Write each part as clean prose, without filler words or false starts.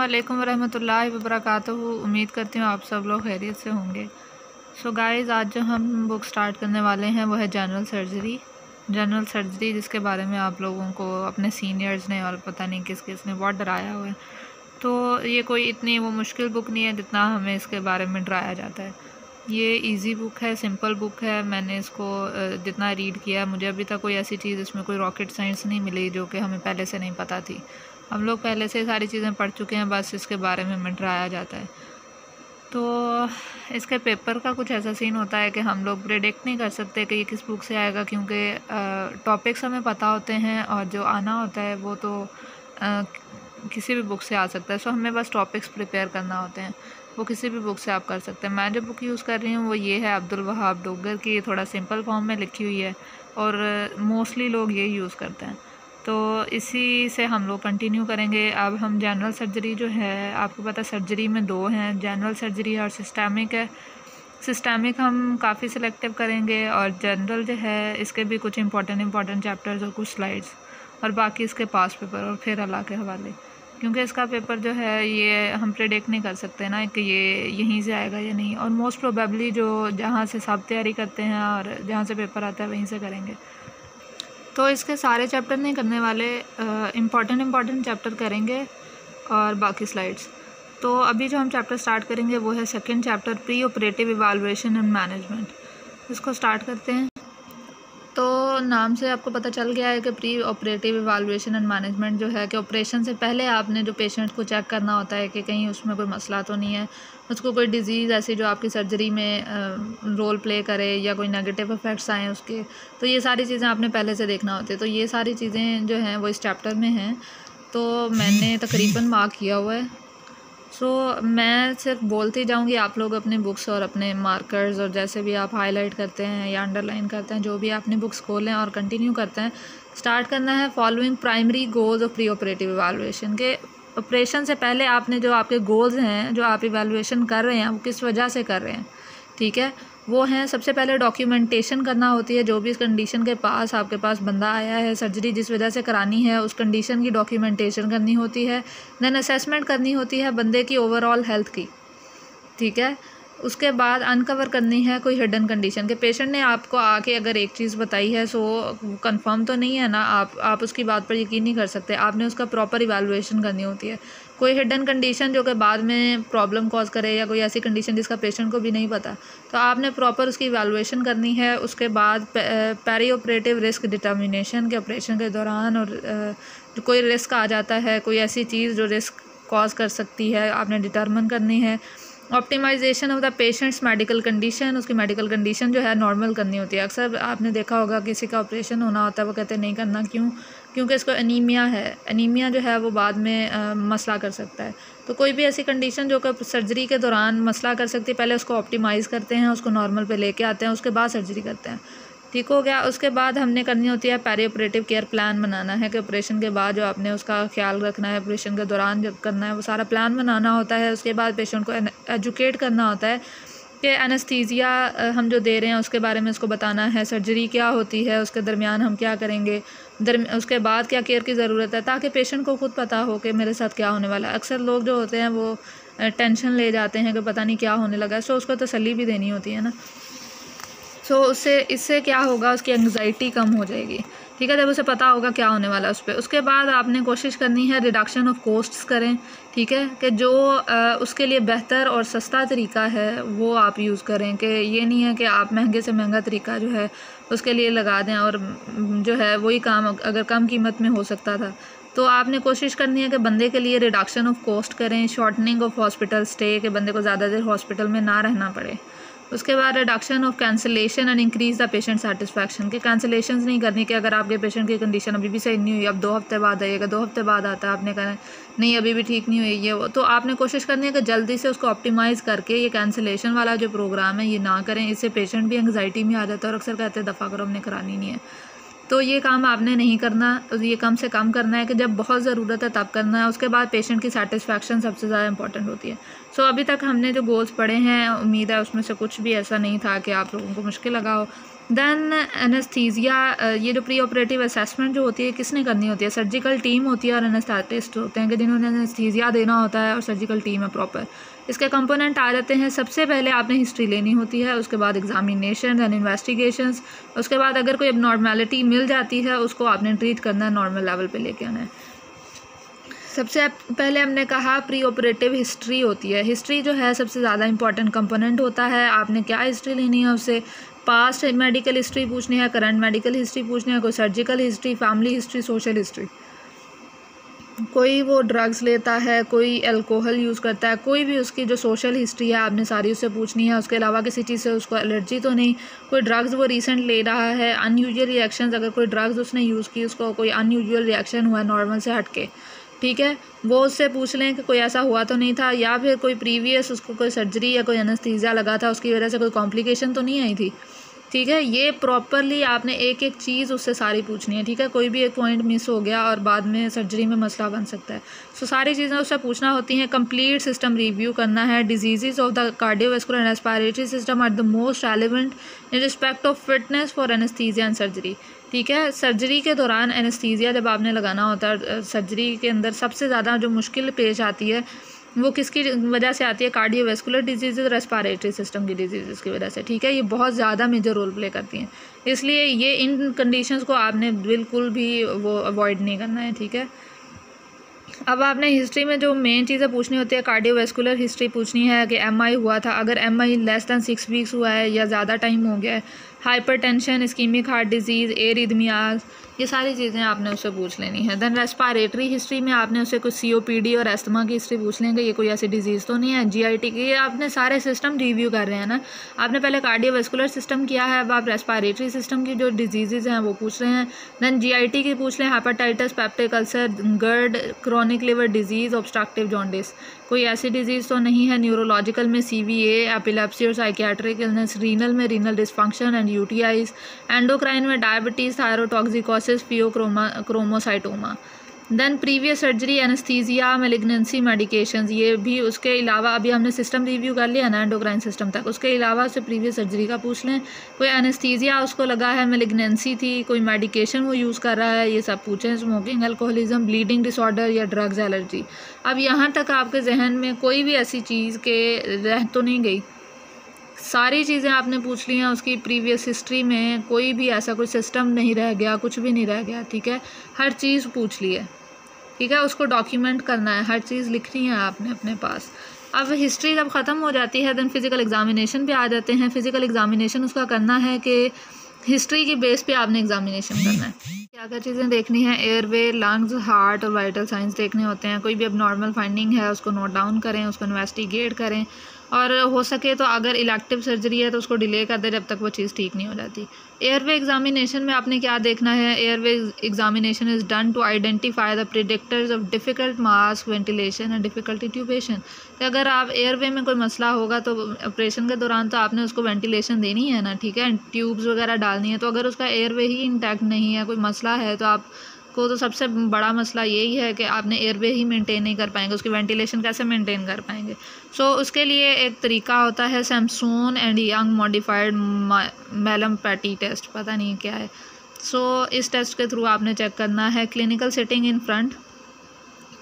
वालेकुम रहमतुल्लाहि व बरकातहू। उम्मीद करती हूँ आप सब लोग खैरियत से होंगे। सो गाइज़, आज जो हम बुक स्टार्ट करने वाले हैं वो है जनरल सर्जरी, जिसके बारे में आप लोगों को अपने सीनियर्स ने और पता नहीं किस किस ने बहुत डराया हुआ है। तो ये कोई इतनी वो मुश्किल बुक नहीं है जितना हमें इसके बारे में डराया जाता है। ये इजी बुक है, सिंपल बुक है। मैंने इसको जितना रीड किया, मुझे अभी तक कोई ऐसी चीज़ इसमें कोई रॉकेट साइंस नहीं मिली जो कि हमें पहले से नहीं पता थी। हम लोग पहले से सारी चीज़ें पढ़ चुके हैं, बस इसके बारे में हमें डराया जाता है। तो इसके पेपर का कुछ ऐसा सीन होता है कि हम लोग प्रेडिक्ट नहीं कर सकते कि ये किस बुक से आएगा, क्योंकि टॉपिक्स हमें पता होते हैं और जो आना होता है वो तो किसी भी बुक से आ सकता है। सो हमें बस टॉपिक्स प्रिपेयर करना होते हैं, वो किसी भी बुक से आप कर सकते हैं। मैं जो बुक यूज़ कर रही हूँ वो ये है अब्दुल वहाब डोगर की। थोड़ा सिंपल फॉर्म में लिखी हुई है और मोस्टली लोग ये यूज़ करते हैं, तो इसी से हम लोग कंटिन्यू करेंगे। अब हम जनरल सर्जरी जो है, आपको पता है सर्जरी में दो हैं, जनरल सर्जरी और सिस्टमिक है। सिस्टमिक हम काफ़ी सिलेक्टिव करेंगे और जनरल जो है इसके भी कुछ इंपॉर्टेंट चैप्टर्स और कुछ स्लाइड्स, और बाकी इसके पास पेपर और फिर अल्लाह के हवाले। क्योंकि इसका पेपर जो है ये हम प्रेडिक्ट नहीं कर सकते ना कि ये यहीं से आएगा या नहीं, और मोस्ट प्रोबेबली जो जहाँ से सब तैयारी करते हैं और जहाँ से पेपर आता है वहीं से करेंगे। तो इसके सारे चैप्टर नहीं करने वाले, इम्पॉर्टेंट चैप्टर करेंगे और बाकी स्लाइड्स। तो अभी जो हम चैप्टर स्टार्ट करेंगे वो है second chapter, pre operative evaluation and management. इसको स्टार्ट करते हैं। तो नाम से आपको पता चल गया है कि pre operative evaluation and management जो है कि ऑपरेशन से पहले आपने जो पेशेंट को चेक करना होता है कि कहीं उसमें कोई मसला तो नहीं है, उसको कोई डिज़ीज़ ऐसी जो आपकी सर्जरी में रोल प्ले करे या कोई नेगेटिव इफ़ेक्ट्स आएँ उसके। तो ये सारी चीज़ें आपने पहले से देखना होती है। तो ये सारी चीज़ें जो हैं वो इस चैप्टर में हैं। तो मैंने तकरीबन मार्क किया हुआ है। मैं सिर्फ बोलती जाऊंगी, आप लोग अपने बुक्स और अपने मार्कर्स और जैसे भी आप हाईलाइट करते हैं या अंडरलाइन करते हैं, जो भी अपनी बुक्स खोलें और कंटिन्यू करते हैं। स्टार्ट करना है following primary goals of pre operative evaluation के। ऑपरेशन से पहले आपने जो आपके गोल्स हैं, जो आप इवैल्यूएशन कर रहे हैं, वो किस वजह से कर रहे हैं, ठीक है। वो हैं, सबसे पहले डॉक्यूमेंटेशन करना होती है। जो भी इस कंडीशन के पास आपके पास बंदा आया है, सर्जरी जिस वजह से करानी है, उस कंडीशन की डॉक्यूमेंटेशन करनी होती है। देन असेसमेंट करनी होती है बंदे की ओवरऑल हेल्थ की, ठीक है। उसके बाद अनकवर करनी है कोई हिडन कंडीशन के। पेशेंट ने आपको आके अगर एक चीज़ बताई है, सो कंफर्म तो नहीं है ना, आप उसकी बात पर यकीन नहीं कर सकते। आपने उसका प्रॉपर इवैल्यूएशन करनी होती है। कोई हिडन कंडीशन जो कि बाद में प्रॉब्लम कॉज करे या कोई ऐसी कंडीशन जिसका पेशेंट को भी नहीं पता, तो आपने प्रॉपर उसकी इवैल्यूएशन करनी है। उसके बाद पेरी ऑपरेटिव रिस्क डिटर्मिनेशन के, ऑपरेशन के दौरान और कोई रिस्क आ जाता है, कोई ऐसी चीज़ जो रिस्क कॉज कर सकती है, आपने डिटर्मिन करनी है। Optimization of the patient's medical condition, उसकी मेडिकल कंडीशन जो है नॉर्मल करनी होती है। अक्सर आपने देखा होगा किसी का ऑपरेशन होना होता है, वो कहते हैं नहीं करना, क्योंकि इसको एनीमिया है। एनीमिया जो है वो बाद में मसला कर सकता है। तो कोई भी ऐसी कंडीशन जो कि सर्जरी के दौरान मसला कर सकती है, पहले उसको ऑप्टिमाइज़ करते हैं, उसको नॉर्मल पे लेके आते हैं, उसके बाद सर्जरी करते हैं, ठीक हो गया। उसके बाद हमने करनी होती है पेरी ऑपरेटिव केयर प्लान बनाना है कि ऑपरेशन के बाद जो आपने उसका ख्याल रखना है, ऑपरेशन के दौरान जब करना है, वो सारा प्लान बनाना होता है। उसके बाद पेशेंट को एजुकेट करना होता है कि एनेस्थीसिया हम जो दे रहे हैं उसके बारे में उसको बताना है, सर्जरी क्या होती है, उसके दरमियान हम क्या करेंगे, उसके बाद क्या केयर की ज़रूरत है, ताकि पेशेंट को खुद पता हो कि मेरे साथ क्या होने वाला है। अक्सर लोग जो होते हैं वो टेंशन ले जाते हैं कि पता नहीं क्या होने लगा है, सो उसको तसल्ली भी देनी होती है ना। सो इससे क्या होगा, उसकी एंग्जाइटी कम हो जाएगी, ठीक है, जब उसे पता होगा क्या होने वाला है उस पर। उसके बाद आपने कोशिश करनी है रिडक्शन ऑफ कोस्ट्स करें, ठीक है, कि जो उसके लिए बेहतर और सस्ता तरीका है वो आप यूज़ करें। कि ये नहीं है कि आप महंगे से महंगा तरीका जो है उसके लिए लगा दें और जो है वही काम अगर कम कीमत में हो सकता था। तो आपने कोशिश करनी है कि बंदे के लिए रिडक्शन ऑफ कॉस्ट करें, शॉर्टनिंग ऑफ हॉस्पिटल स्टे, कि बंदे को ज़्यादा देर हॉस्पिटल में ना रहना पड़े। उसके बाद reduction of cancellation and increase the patient satisfaction, के कैंसिलेशन नहीं करनी कि अगर आपके पेशेंट की कंडीशन अभी भी सही नहीं हुई, अब 2 हफ्ते बाद आइएगा, 2 हफ्ते बाद आता है, आपने कहना नहीं अभी भी ठीक नहीं हुई ये वो। तो आपने कोशिश करनी है कि जल्दी से उसको ऑप्टिमाइज़ करके ये कैंसिलेशन वाला जो प्रोग्राम है ये ना करें। इससे पेशेंट भी एंग्जाइटी में आ जाता है और अक्सर कहते हैं दफ़ा करो, हमने करानी नहीं है। तो ये काम आपने नहीं करना, ये कम से कम करना है कि जब बहुत ज़रूरत है तब करना है। उसके बाद पेशेंट की सेटिस्फैक्शन सबसे ज़्यादा इंपॉर्टेंट होती है। सो अभी तक हमने जो गोल्स पढ़े हैं, उम्मीद है उसमें से कुछ भी ऐसा नहीं था कि आप लोगों को मुश्किल लगा हो। देन एनेस्थीसिया, ये जो प्री ऑपरेटिव असेसमेंट जो होती है किसने करनी होती है, सर्जिकल टीम होती है और एनेस्थेटिस्ट होते हैं कि जिन्होंने एनेस्थीसिया देना होता है और सर्जिकल टीम है प्रॉपर। इसके कंपोनेंट आ जाते हैं, सबसे पहले आपने हिस्ट्री लेनी होती है, उसके बाद एग्जामिनेशन एंड इन्वेस्टिगेशंस, उसके बाद अगर कोई अबनॉर्मेलिटी मिल जाती है उसको आपने ट्रीट करना है, नॉर्मल लेवल पे लेके आना है। सबसे पहले हमने कहा प्री ऑपरेटिव हिस्ट्री होती है। हिस्ट्री जो है सबसे ज़्यादा इंपॉर्टेंट कंपोनेंट होता है। आपने क्या हिस्ट्री लेनी है, उससे पास्ट मेडिकल हिस्ट्री पूछनी है, करंट मेडिकल हिस्ट्री पूछनी है, कोई surgical history, family history, social history, कोई वो ड्रग्स लेता है, कोई अल्कोहल यूज़ करता है, कोई भी उसकी जो सोशल हिस्ट्री है आपने सारी उससे पूछनी है। उसके अलावा किसी चीज़ से उसको एलर्जी तो नहीं, कोई ड्रग्स वो रिसेंट ले रहा है, अनयूजुअल रिएक्शंस, अगर कोई ड्रग्स उसने यूज़ की उसको कोई अनयूजुअल रिएक्शन हुआ है नॉर्मल से हट के, ठीक है, वो उससे पूछ लें कि कोई ऐसा हुआ तो नहीं था, या फिर कोई प्रीवियस उसको कोई सर्जरी या कोई एनेस्थीसिया लगा था उसकी वजह से कोई कॉम्प्लिकेशन तो नहीं आई थी, ठीक है। ये प्रॉपरली आपने एक एक चीज़ उससे सारी पूछनी है, ठीक है। कोई भी एक पॉइंट मिस हो गया और बाद में सर्जरी में मसला बन सकता है, सो सारी चीज़ें उससे पूछना होती हैं। कंप्लीट सिस्टम रिव्यू करना है। Disease of the cardiovascular and respiratory system are the most relevant in respect of fitness for anaesthesia and surgery, ठीक है। सर्जरी के दौरान एनेस्थीसिया जब आपने लगाना होता है, सर्जरी के अंदर सबसे ज़्यादा जो मुश्किल पेश आती है वो किसकी वजह से आती है, कार्डियोवैस्कुलर डिजीज़, रेस्पिरेटरी सिस्टम की डिजीज़ की वजह से, ठीक है। ये बहुत ज़्यादा मेजर रोल प्ले करती हैं, इसलिए ये इन कंडीशंस को आपने बिल्कुल भी वो अवॉइड नहीं करना है, ठीक है। अब आपने हिस्ट्री में जो मेन चीज़ें पूछनी होती है, कार्डियोवैस्कुलर हिस्ट्री पूछनी है कि एमआई हुआ था, अगर एमआई लेस दैन 6 वीक्स हुआ है या ज़्यादा टाइम हो गया है, hypertension, ischaemic heart disease, arrhythmias, ये सारी चीज़ें आपने उससे पूछ लेनी है। देन रेस्पिरेटरी हिस्ट्री में आपने उससे कुछ सीओपीडी और अस्थमा की हिस्ट्री पूछ लेंगे, ये कोई ऐसी डिजीज़ तो नहीं है, जीआईटी की, ये आपने सारे सिस्टम रिव्यू कर रहे हैं ना। आपने पहले कार्डियोवैस्कुलर सिस्टम किया है, अब आप रेस्पिरेटरी सिस्टम की जो डिजीज़ हैं वो पूछ रहे हैं। देन जीआईटी की पूछ लें, hepatitis, peptic ulcer, GERD, chronic liver disease, obstructive jaundice, कोई ऐसी डिजीज़ तो नहीं है। न्यूरोलॉजिकल में सीवीए, एपिलेप्सी और साइकियाट्रिक इलनेस, रीनल में renal dysfunction and UTIs, endocrine में diabetes, thyrotoxicosis, pheochromocytoma. Then previous surgery, anaesthesia, malignancy, medications, ये भी उसके अलावा अभी हमने सिस्टम रिव्यू कर लिया ना एंडोक्राइन सिस्टम तक, उसके अलावा उससे प्रीवियस सर्जरी का पूछ लें। कोई एनेस्थीसिया उसको लगा है, मेलिग्नेंसी थी, कोई मेडिकेशन वो यूज़ कर रहा है, ये सब पूछें। स्मोकिंग, अल्कोहलिज्म, ब्लीडिंग डिसऑर्डर या ड्रग्स एलर्जी। अब यहाँ तक आपके जहन में कोई भी ऐसी चीज़ के रह तो नहीं गई, सारी चीज़ें आपने पूछ ली हैं। उसकी प्रीवियस हिस्ट्री में कोई भी ऐसा कोई सिस्टम नहीं रह गया, कुछ भी नहीं रह गया, ठीक है। हर चीज़ पूछ ली है, ठीक है। उसको डॉक्यूमेंट करना है, हर चीज़ लिखनी है आपने अपने पास। अब हिस्ट्री जब ख़त्म हो जाती है देन फिज़िकल एग्जामिनेशन पे आ जाते हैं। फिज़िकल एग्जामिनेशन उसका करना है कि हिस्ट्री की बेस पे आपने एग्जामिनेशन करना है। क्या क्या चीज़ें देखनी है, एयरवे, लंग्स, हार्ट और वाइटल साइंस देखने होते हैं। कोई भी अबनॉर्मल फाइंडिंग है उसको नोट डाउन करें, उसको इन्वेस्टिगेट करें, और हो सके तो अगर इलेक्टिव सर्जरी है तो उसको डिले कर दे जब तक वो चीज़ ठीक नहीं हो जाती। एयरवे एग्जामिनेशन में आपने क्या देखना है, airway examination is done to identify the predictors of difficult mask ventilation and difficult intubation. तो अगर आप एयरवे में कोई मसला होगा तो ऑपरेशन के दौरान तो आपने उसको वेंटिलेशन देनी है ना, ठीक है, ट्यूब्स वगैरह डालनी है। तो अगर उसका एयरवे ही इंटैक्ट नहीं है, कोई मसला है, तो आप को तो सबसे बड़ा मसला यही है कि आपने एयरवे ही मेंटेन नहीं कर पाएंगे, उसकी वेंटिलेशन कैसे मेंटेन कर पाएंगे। सो उसके लिए एक तरीका होता है Samsoon and Young modified Mallampati test, पता नहीं क्या है। सो इस टेस्ट के थ्रू आपने चेक करना है। क्लिनिकल सिटिंग इन फ्रंट,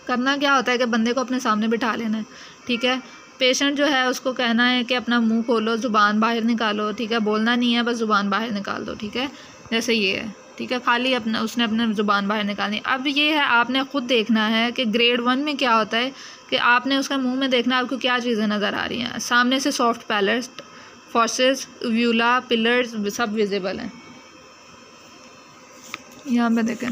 करना क्या होता है कि बंदे को अपने सामने बिठा लेना है, ठीक है। पेशेंट जो है उसको कहना है कि अपना मुंह खोलो, ज़ुबान बाहर निकालो, ठीक है, बोलना नहीं है, बस ज़ुबान बाहर निकाल दो, ठीक है, जैसे ये है, ठीक है, खाली अपना उसने अपने ज़ुबान बाहर निकालनी। अब ये है आपने ख़ुद देखना है कि ग्रेड 1 में क्या होता है कि आपने उसका मुंह में देखना आपको क्या चीज़ें नज़र आ रही हैं। सामने से सॉफ्ट पैलेट, फॉसेस, व्यूला, पिलर्स सब विजिबल हैं। यहाँ पे देखें,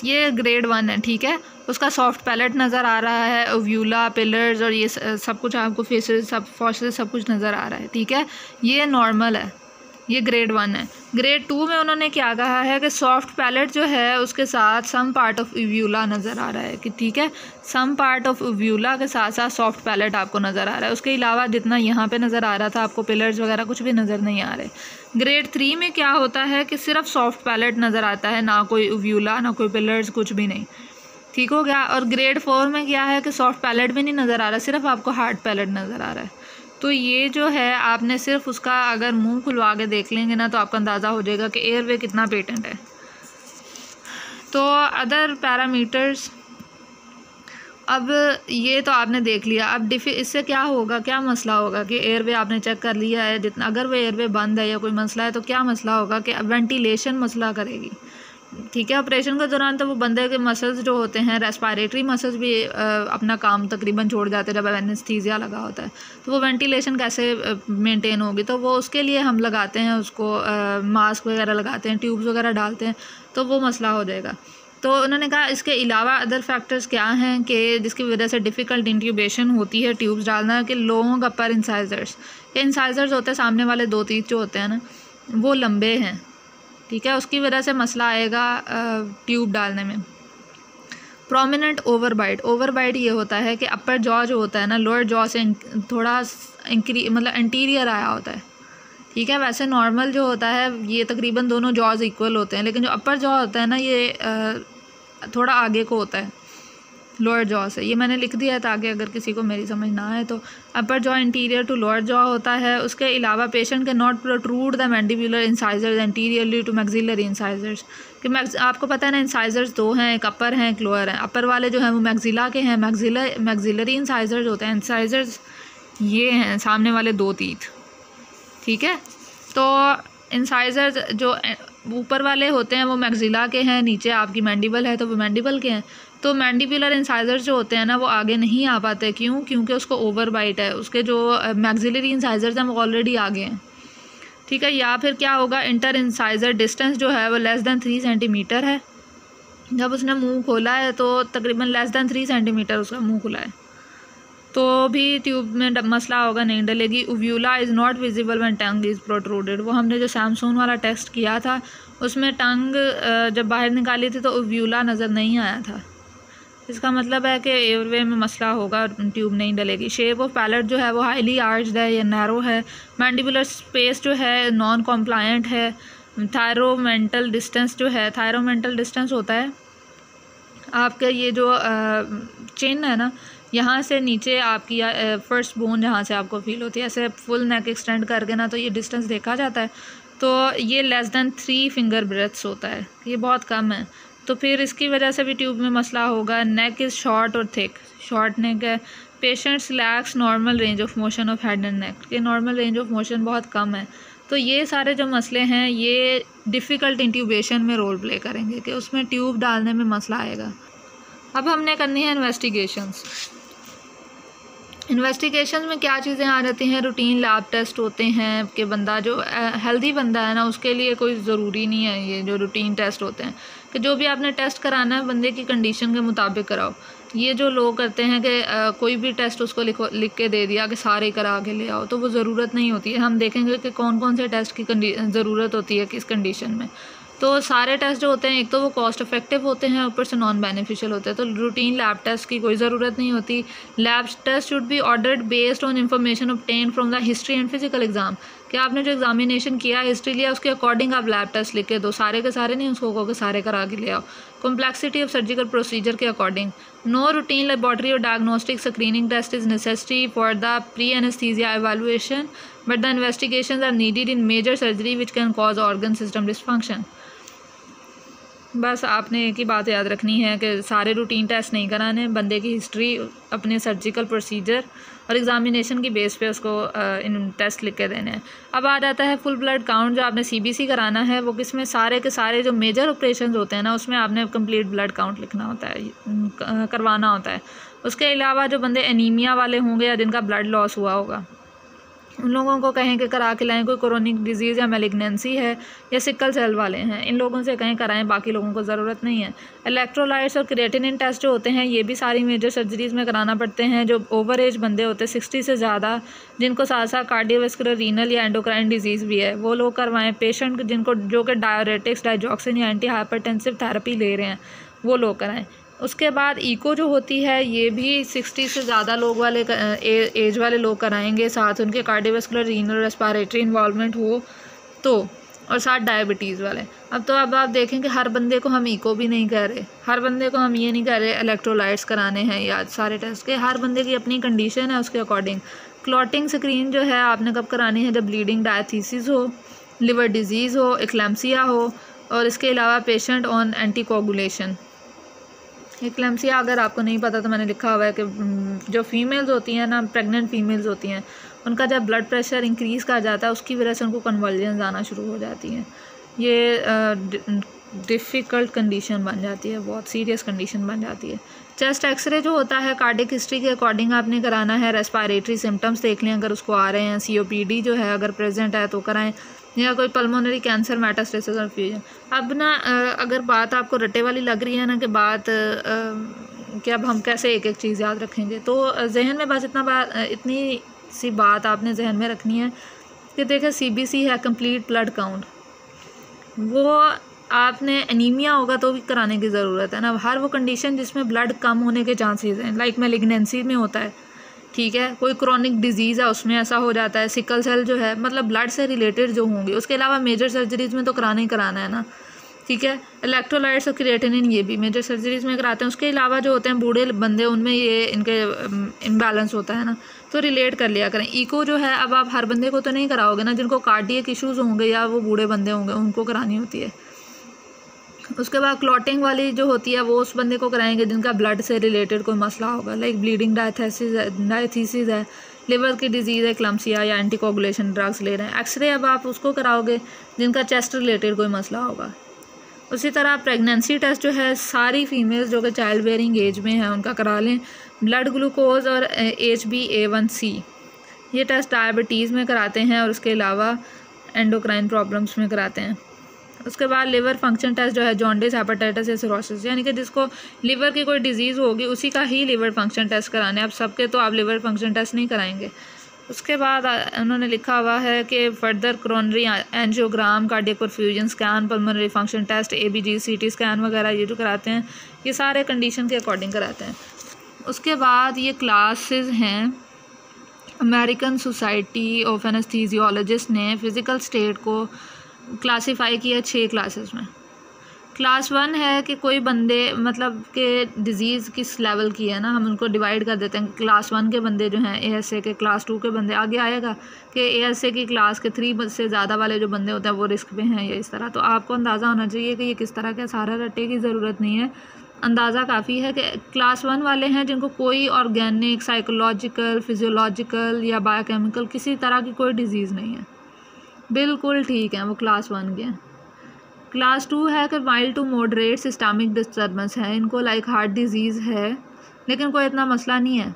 ये ग्रेड 1 है, ठीक है। उसका सॉफ्ट पैलेट नज़र आ रहा है, व्यूला, पिलर्स और ये सब कुछ आपको फेसेस, सब फॉसेस, सब कुछ नज़र आ रहा है, ठीक है। ये नॉर्मल है, ये ग्रेड 1 है। ग्रेड 2 में उन्होंने क्या कहा है कि सॉफ्ट पैलेट जो है उसके साथ सम पार्ट ऑफ व्यूला नज़र आ रहा है, कि ठीक है, सम पार्ट ऑफ व्यूला के साथ साथ सॉफ्ट पैलेट आपको नज़र आ रहा है। उसके अलावा जितना यहाँ पे नज़र आ रहा था आपको पिलर्स वगैरह कुछ भी नज़र नहीं आ रहे। ग्रेड 3 में क्या होता है कि सिर्फ सॉफ्ट पैलेट नज़र आता है, ना कोई व्यूला, ना कोई पिलर्स, कुछ भी नहीं, ठीक हो गया। और ग्रेड 4 में क्या है कि सॉफ्ट पैलेट भी नहीं नज़र आ रहा, सिर्फ आपको हार्ड पैलेट नज़र आ रहा है, तो ये जो है आपने सिर्फ उसका अगर मुंह खुलवा के देख लेंगे ना तो आपका अंदाज़ा हो जाएगा कि एयरवे कितना पेटेंट है। तो अदर पैरामीटर्स, अब ये तो आपने देख लिया। अब इससे क्या होगा, क्या मसला होगा कि एयरवे आपने चेक कर लिया है, जितना अगर वो एयरवे बंद है या कोई मसला है तो क्या मसला होगा कि वेंटिलेशन मसला करेगी। ठीक है, ऑपरेशन के दौरान तो वो बंदे के मसल्स जो होते हैं, रेस्पिरेटरी मसल्स भी अपना काम तकरीबन छोड़ जाते हैं जब एनेस्थीसिया लगा होता है। तो वो वेंटिलेशन कैसे मेंटेन होगी, तो वो उसके लिए हम लगाते हैं उसको मास्क वगैरह लगाते हैं, ट्यूब्स वगैरह डालते हैं, तो वो मसला हो जाएगा। तो उन्होंने कहा इसके अलावा अदर फैक्टर्स क्या हैं कि जिसकी वजह से डिफ़िकल्ट इंट्यूबेशन होती है ट्यूब्स डालना, कि लॉन्ग अपर इंसाइजर्स, ये इंसाइजर्स होते हैं सामने वाले 2 teeth जो होते हैं ना वो लंबे हैं। ठीक है, उसकी वजह से मसला आएगा ट्यूब डालने में। प्रोमिनेंट ओवरबाइट, ओवरबाइट ये होता है कि अपर जॉ जो होता है ना लोअर जॉ से थोड़ा मतलब इंटीरियर आया होता है। ठीक है, वैसे नॉर्मल जो होता है ये तकरीबन दोनों जॉज इक्वल होते हैं, लेकिन जो अपर जॉ होता है ना ये थोड़ा आगे को होता है लोअर जॉ से। ये मैंने लिख दिया है ताकि अगर किसी को मेरी समझ ना आए तो upper jaw interior to lower jaw होता है। उसके अलावा पेशेंट के not protrude the mandibular incisors anteriorly to maxillary incisors, कि आपको पता है ना इंसाइजर्स 2 हैं, एक अपर हैं एक लोअर हैं। अपर वाले जो हैं वो मैक्सिला के हैं, मैक्सिलरी इंसाइजर्स होते हैं। इंसाइजर्स ये हैं सामने वाले 2 teeth। ठीक है, तो इंसाइजर्स जो ऊपर वाले होते हैं वो मैक्सिला के हैं, नीचे आपकी मैंडिबल है तो वो मैंडिबल के हैं। तो मैंडिबुलर इंसाइजर्स जो होते हैं ना वो आगे नहीं आ पाते, क्यों? क्योंकि उसको ओवरबाइट है, उसके जो मैक्सिलरी इंसाइजर्स हैं वो ऑलरेडी आगे हैं। ठीक है, या फिर क्या होगा, इंटर इंसाइजर डिस्टेंस जो है वो लेस दैन 3 सेंटीमीटर है। जब उसने मुंह खोला है तो तकरीबन लेस दैन 3 सेंटीमीटर उसका मुंह खुला है, तो भी ट्यूब में मसला होगा, नहीं डलेगी। Uvula is not visible when tongue is protruded, वो हमने जो सैमसून वाला टेस्ट किया था उसमें टंग जब बाहर निकाली थी तो उव्यूला नज़र नहीं आया था। इसका मतलब है कि एयरवे में मसला होगा, ट्यूब नहीं डलेगी। शेप ऑफ पैलेट जो है वो हाईली आर्च्ड है या नैरो है। मैंडिबुलर स्पेस जो है नॉन कॉम्प्लायंट है। थायरोमेंटल डिस्टेंस जो है, थायरोमेंटल डिस्टेंस होता है आपका ये जो चिन है ना, यहाँ से नीचे आपकी फर्स्ट बोन जहाँ से आपको फील होती है, ऐसे फुल नेक एक्सटेंड करके ना तो ये डिस्टेंस देखा जाता है, तो ये लेस दैन 3 फिंगर ब्रेथ्स होता है, ये बहुत कम है। तो फिर इसकी वजह से भी ट्यूब में मसला होगा। नेक इज़ शॉर्ट और थिक, शॉर्ट नेक है। Patients lakhs normal range of motion of head and neck, के नॉर्मल रेंज ऑफ मोशन बहुत कम है। तो ये सारे जो मसले हैं ये डिफ़िकल्ट इंट्यूबेशन में रोल प्ले करेंगे कि उसमें ट्यूब डालने में मसला आएगा। अब हमने करनी है इन्वेस्टिगेशंस। इन्वेस्टिगेशन में क्या चीज़ें आ जाती हैं, रूटीन लैब टेस्ट होते हैं कि बंदा जो हेल्दी बंदा है ना उसके लिए कोई ज़रूरी नहीं है ये जो रूटीन टेस्ट होते हैं, कि जो भी आपने टेस्ट कराना है बंदे की कंडीशन के मुताबिक कराओ। ये जो लोग करते हैं कि कोई भी टेस्ट उसको लिख के दे दिया कि सारे करा के ले आओ, तो वो ज़रूरत नहीं होती है। हम देखेंगे कि कौन कौन से टेस्ट की ज़रूरत होती है किस कंडीशन में। तो सारे टेस्ट जो होते हैं एक तो वो कॉस्ट इफेक्टिव होते हैं, ऊपर से नॉन बेनिफिशियल होते हैं, तो रूटीन लैब टेस्ट की कोई ज़रूरत नहीं होती। Lab test should be ordered based on information obtain from the history and physical exam, कि आपने जो एग्जामिनेशन किया हिस्ट्री लिया उसके अकॉर्डिंग आप लैब टेस्ट लिख के दो, सारे के सारे नहीं उसको कहो कि सारे करा के ले आओ। कॉम्प्लेक्सिटी ऑफ सर्जिकल प्रोसीजर के अकॉर्डिंग। नो रूटीन लेबॉर्टरी और diagnostic screening test is necessary for the pre anaesthesia evaluation but the investigations are needed in major surgery which can cause organ system dysfunction. बस आपने एक ही बात याद रखनी है कि सारे रूटीन टेस्ट नहीं कराने, बंदे की हिस्ट्री, अपने सर्जिकल प्रोसीजर और एग्जामिनेशन की बेस पे उसको इन टेस्ट लिख के देने हैं। अब आ जाता है फुल ब्लड काउंट, जो आपने सीबीसी कराना है वो किसमें सारे के सारे जो मेजर ऑपरेशन होते हैं ना उसमें आपने कंप्लीट ब्लड काउंट लिखना होता है, करवाना होता है। उसके अलावा जो बंदे एनीमिया वाले होंगे या जिनका ब्लड लॉस हुआ होगा उन लोगों को कहें कि करा के लाएँ। कोई क्रोनिक डिजीज़ या मेलिग्नेंसी है या सिकल सेल वाले हैं, इन लोगों से कहें कराएं, बाकी लोगों को ज़रूरत नहीं है। इलेक्ट्रोलाइट्स और क्रिएटिनिन टेस्ट जो होते हैं ये भी सारी मेजर सर्जरीज़ में कराना पड़ते हैं। जो ओवर एज बंदे होते हैं 60 से ज़्यादा, जिनको साथ साथ कार्डियोवैस्कुलर, रीनल या एंडोक्राइन डिजीज़ भी है, वो लोग करवाएँ। पेशेंट जिनको जो कि डायरेटिक्स, डाइजॉक्सिन या एंटी हाइपरटेंसिव थेरेपी ले रहे हैं वो लोग कराएँ। उसके बाद इको जो होती है ये भी 60 से ज़्यादा लोग वाले एज वाले लोग कराएंगे, साथ उनके कार्डियोवैस्कुलर, रीनल, रेस्पिरेटरी इन्वॉल्वमेंट हो तो, और साथ डायबिटीज़ वाले। अब आप देखें कि हर बंदे को हम इको भी नहीं कह रहे, हर बंदे को हम ये नहीं कह रहे इलेक्ट्रोलाइट्स कराने हैं या सारे टेस्ट के, हर बंदे की अपनी कंडीशन है, उसके अकॉर्डिंग क्लॉटिंग स्क्रीन जो है आपने कब करानी है? जब ब्लीडिंग डायथीसिस हो, लिवर डिजीज़ हो, एक्लैम्सिया हो, और इसके अलावा पेशेंट ऑन एंटीकोगुलेशन। एक्लैम्सिया अगर आपको नहीं पता तो मैंने लिखा हुआ है कि जो फीमेल्स होती हैं ना, प्रेग्नेंट फीमेल्स होती हैं, उनका जब ब्लड प्रेशर इंक्रीज़ कर जाता है उसकी वजह से उनको कन्वल्जन्स आना शुरू हो जाती हैं। ये डिफ़िकल्ट कंडीशन बन जाती है, बहुत सीरियस कंडीशन बन जाती है। चेस्ट एक्सरे जो होता है कार्डियक हिस्ट्री के अकॉर्डिंग आपने कराना है। रेस्पिरेटरी सिम्टम्स देख लें अगर उसको आ रहे हैं, COPD जो है अगर प्रेजेंट है तो कराएं, या कोई पल्मोनरी कैंसर, मेटास्टेसिस और फ्यूजन। अब ना अगर बात आपको रट्टे वाली लग रही है ना कि बात कि अब हम कैसे एक एक चीज़ याद रखेंगे, तो जहन में बस इतनी सी बात आपने जहन में रखनी है कि देखिए CBC है, कंप्लीट ब्लड काउंट, वो आपने एनीमिया होगा तो भी कराने की ज़रूरत है ना। हर वो कंडीशन जिसमें ब्लड कम होने के चांसेस हैं, लाइक मैलिग्नेंसी में होता है, ठीक है, कोई क्रॉनिक डिजीज़ है उसमें ऐसा हो जाता है, सिकल सेल जो है, मतलब ब्लड से रिलेटेड जो होंगे। उसके अलावा मेजर सर्जरीज़ में तो कराना ही कराना है ना, ठीक है। इलेक्ट्रोलाइट्स और क्रिएटिनिन ये भी मेजर सर्जरीज़ में कराते हैं। उसके अलावा जो होते हैं बूढ़े बंदे, उनमें ये इनके इम्बैलेंस होता है ना, तो रिलेट कर लिया करें। इको जो है अब आप हर बंदे को तो नहीं कराओगे ना, जिनको कार्डियक इश्यूज़ होंगे या वो बूढ़े बंदे होंगे उनको करानी होती है। उसके बाद क्लॉटिंग वाली जो होती है वो उस बंदे को कराएंगे जिनका ब्लड से रिलेटेड कोई मसला होगा, लाइक ब्लीडिंग डायथीसिस है, लिवर की डिजीज़ है, क्लम्सिया, या एंटीकोगुलेशन ड्रग्स ले रहे हैं। एक्सरे अब आप उसको कराओगे जिनका चेस्ट रिलेटेड कोई मसला होगा। उसी तरह प्रेगनेंसी टेस्ट जो है सारी फीमेल्स जो कि चाइल्ड बेयरिंग एज में हैं उनका करा लें। ब्लड ग्लूकोज और HbA1c ये टेस्ट डायबिटीज़ में कराते हैं, और उसके अलावा एंडोक्राइन प्रॉब्लम्स में कराते हैं। उसके बाद लिवर फंक्शन टेस्ट जो है जॉन्डिस, हेपेटाइटिस या सिरोसिस, यानी कि जिसको लिवर की कोई डिजीज़ होगी उसी का ही लिवर फंक्शन टेस्ट कराने। अब सबके तो आप लिवर फंक्शन टेस्ट नहीं कराएंगे। उसके बाद उन्होंने लिखा हुआ है कि further coronary angiogram, cardiac perfusion scan, pulmonary function test, ABG, CT scan वगैरह ये जो कराते हैं ये सारे कंडीशन के अकॉर्डिंग कराते हैं। उसके बाद ये क्लासेस हैं, अमेरिकन सोसाइटी ऑफ एनेस्थीसियोलॉजिस्ट ने फ़िज़िकल स्टेट को क्लासीफाई किया 6 क्लासेस में। क्लास 1 है कि कोई बंदे मतलब कि डिज़ीज़ किस लेवल की है ना, हम उनको डिवाइड कर देते हैं। क्लास 1 के बंदे जो हैं ASA के, क्लास 2 के बंदे, आगे आएगा कि ASA की क्लास के 3 से ज़्यादा वाले जो बंदे होते हैं वो रिस्क पे हैं या इस तरह। तो आपको अंदाज़ा होना चाहिए कि ये किस तरह का, सारा रट्टे की ज़रूरत नहीं है, अंदाज़ा काफ़ी है कि क्लास 1 वाले हैं जिनको कोई ऑर्गेनिक, साइकोलॉजिकल, फिजियोलॉजिकल या बायोकेमिकल किसी तरह की कोई डिज़ीज़ नहीं है, बिल्कुल ठीक है, वो क्लास 1 के हैं। क्लास 2 है कि mild to moderate systemic disturbance है, इनको लाइक हार्ट डिजीज़ है लेकिन कोई इतना मसला नहीं है,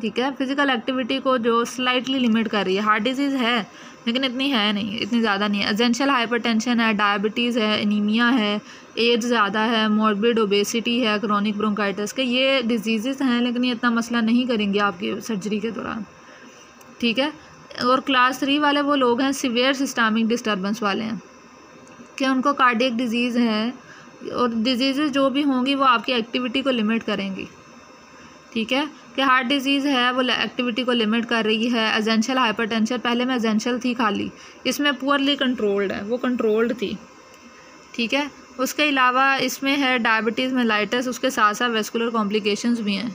ठीक है। फिज़िकल एक्टिविटी को जो स्लाइटली लिमिट कर रही है, हार्ट डिजीज़ है लेकिन इतनी है नहीं, इतनी ज़्यादा नहीं है। एसेंशियल हाइपरटेंशन है, डायबिटीज़ है, एनीमिया है, एज ज़्यादा है, मॉर्बिड ओबेसिटी है, क्रॉनिक ब्रोंकाइटिस के, ये डिजीज़ हैं लेकिन ये इतना मसला नहीं करेंगे आपकी सर्जरी के दौरान, ठीक है। और क्लास 3 वाले वो लोग हैं सीवियर सिस्टमिक डिस्टर्बेंस वाले हैं कि उनको कार्डियक डिजीज़ है, और डिजीज़ जो भी होंगी वो आपकी एक्टिविटी को लिमिट करेंगी, ठीक है। कि हार्ट डिजीज़ है वो एक्टिविटी को लिमिट कर रही है। एसेंशियल हाइपरटेंशन पहले में एसेंशियल थी खाली, इसमें पुअरली कंट्रोल्ड है, वो कंट्रोल्ड थी, ठीक है। उसके अलावा इसमें है डायबिटीज़ मेलाइटिस, उसके साथ साथ वेस्कुलर कॉम्प्लिकेशंस भी हैं,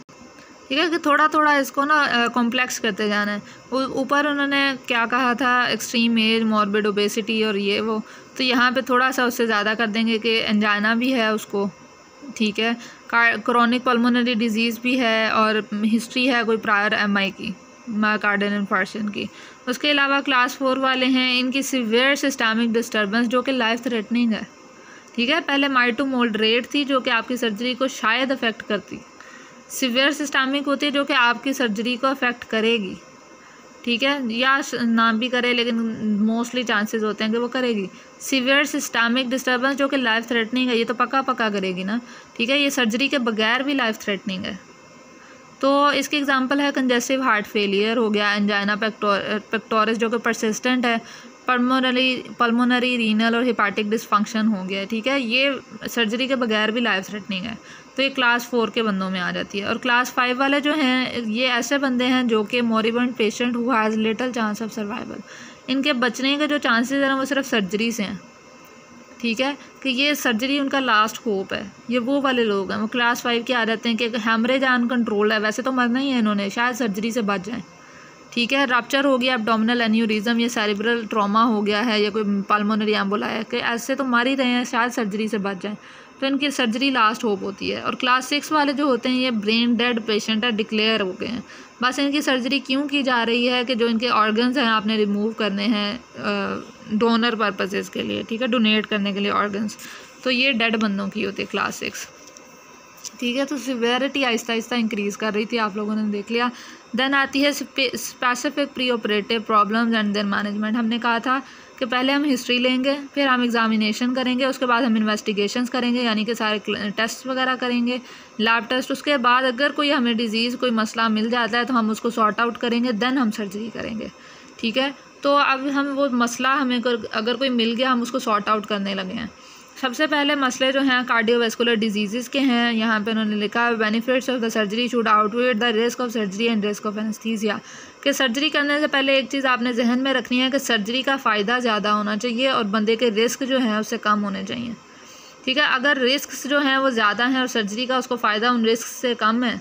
ठीक है। कि थोड़ा थोड़ा इसको ना कॉम्प्लेक्स करते जाना है। ऊपर उन्होंने क्या कहा था, एक्सट्रीम एज, मॉर्बिड ओबेसिटी और ये वो, तो यहाँ पे थोड़ा सा उससे ज़्यादा कर देंगे कि एंजाइना भी है उसको, ठीक है। क्रॉनिक पल्मोनरी डिजीज़ भी है और हिस्ट्री है कोई प्रायर MI की, मायोकार्डियल इन्फार्क्शन की। उसके अलावा क्लास 4 वाले हैं, इनकी सीवियर सिस्टमिक डिस्टर्बेंस जो कि लाइफ थ्रेटनिंग है, ठीक है। पहले माइल्ड टू मॉडरेट थी जो कि आपकी सर्जरी को शायद अफेक्ट करती, सीवियर सिस्टमिक होती है जो कि आपकी सर्जरी को अफेक्ट करेगी, ठीक है, या ना भी करे लेकिन मोस्टली चांसेस होते हैं कि वो करेगी। सीवियर सिस्टमिक डिस्टर्बेंस जो कि लाइफ थ्रेटनिंग है, ये तो पक्का करेगी ना, ठीक है, ये सर्जरी के बगैर भी लाइफ थ्रेटनिंग है। तो इसकी एग्जांपल है कंजेस्टिव हार्ट फेलियर हो गया, एंजाइना पेक्टोरिस जो कि परसिस्टेंट है, पल्मोनरी रीनल और हिपैटिक डिसफंक्शन हो गया, ठीक है, ये सर्जरी के बगैर भी लाइफ थ्रेटनिंग है। तो ये क्लास 4 के बंदों में आ जाती है। और क्लास 5 वाले जो हैं ये ऐसे बंदे हैं जो कि moribund patient who has little chance of survival, इनके बचने के जो चांसेस हैं वो सिर्फ सर्जरी से हैं, ठीक है, कि ये सर्जरी उनका लास्ट होप है। ये वो वाले लोग हैं, वो क्लास 5 के आ जाते हैं कि हैमरेज अनकंट्रोल्ड है, वैसे तो मरना ही है इन्होंने, शायद सर्जरी से बच जाएँ, ठीक है। रप्चर हो गया, एब्डोमिनल एन्यूरिज्म, ये सेरिब्रल ट्रॉमा हो गया है, या कोई पल्मोनरी एम्बोला है, कि ऐसे तो मर ही रहे हैं, शायद सर्जरी से बच जाएं, तो इनकी सर्जरी लास्ट होप होती है। और क्लास 6 वाले जो होते हैं ये ब्रेन डेड पेशेंट है, डिक्लेयर हो गए हैं, बस इनकी सर्जरी क्यों की जा रही है कि जो इनके ऑर्गन्स हैं आपने रिमूव करने हैं डोनर पर्पसेस के लिए, ठीक है, डोनेट करने के लिए ऑर्गन्स, तो ये डेड बंदों की होती है क्लास 6, ठीक है। तो सिवियरिटी आहिस्ता आहिस्ता इंक्रीज़ कर रही थी, आप लोगों ने देख लिया। देन आती है specific pre operative problems and then management. हमने कहा था कि पहले हम हिस्ट्री लेंगे, फिर हम एग्जामिनेशन करेंगे, उसके बाद हम इन्वेस्टिगेशंस करेंगे, यानी कि सारे टेस्ट वगैरह करेंगे, लैब टेस्ट। उसके बाद अगर कोई हमें डिजीज़ कोई मसला मिल जाता है तो हम उसको सॉर्ट आउट करेंगे, देन हम सर्जरी करेंगे, ठीक है। तो अब हम वो मसला हमें अगर कोई मिल गया, हम उसको सॉर्ट आउट करने लगे हैं। सबसे पहले मसले जो हैं कार्डियोवैस्कुलर डिजीज़ के हैं। यहाँ पे उन्होंने लिखा है benefits of the surgery should outweigh the risk of surgery and risk of anaesthesia, कि सर्जरी करने से पहले एक चीज़ आपने जहन में रखनी है कि सर्जरी का फ़ायदा ज़्यादा होना चाहिए और बंदे के रिस्क जो हैं उससे कम होने चाहिए, ठीक है। अगर रिस्क जो हैं वो ज़्यादा हैं और सर्जरी का उसको फ़ायदा उन रिस्क से कम है,